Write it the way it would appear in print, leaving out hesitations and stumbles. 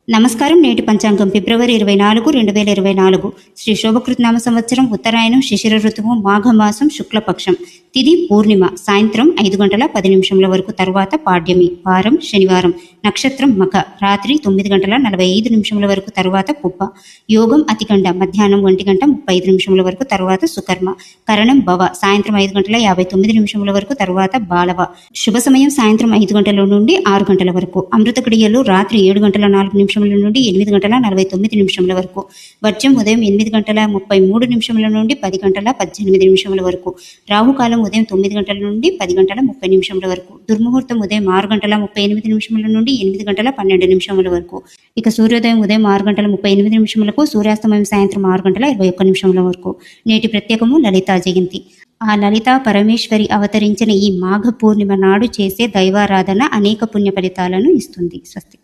నమస్కారం. నేటి పంచాంగం ఫిబ్రవరి 24, 2024 శ్రీ శోభకృతనామ సంవత్సరం ఉత్తరాయణం శిశిర ఋతువు మాఘమాసం శుక్లపక్షం తిథి పూర్ణిమ సాయంత్రం 5:10 వరకు తర్వాత పాడ్యమి వారం శనివారం నక్షత్రం మఖ రాత్రి 9:45 వరకు తర్వాత పుబ్బ యోగం అతికండ మధ్యాహ్నం 1:35 వరకు తర్వాత సుకర్మ కరణం భవ సాయంత్రం 5:59 వరకు తర్వాత బాలవ శుభ సమయం సాయంత్రం 5 గంటల నుండి 6 గంటల వరకు అమృత క్రియలు రాత్రి 7:04 నుండి 8:49 వరకు వర్జం ఉదయం 8:33 నుండి 10:18 వరకు రాహుకాలం ఉదయం 9 గంటల నుండి 10:30 వరకు దుర్ముహూర్తం ఉదయం 6:38 నుండి 8:12 వరకు ఇక సూర్యోదయం ఉదయం 6:38 సూర్యాస్తమయం సాయంత్రం 6:21 వరకు. నేటి ప్రత్యేకము లలితా జయంతి. ఆ లలితా పరమేశ్వరి అవతరించిన ఈ మాఘ పూర్ణిమ నాడు చేసే దైవారాధన అనేక పుణ్య ఫలితాలను ఇస్తుంది. స్వస్తి.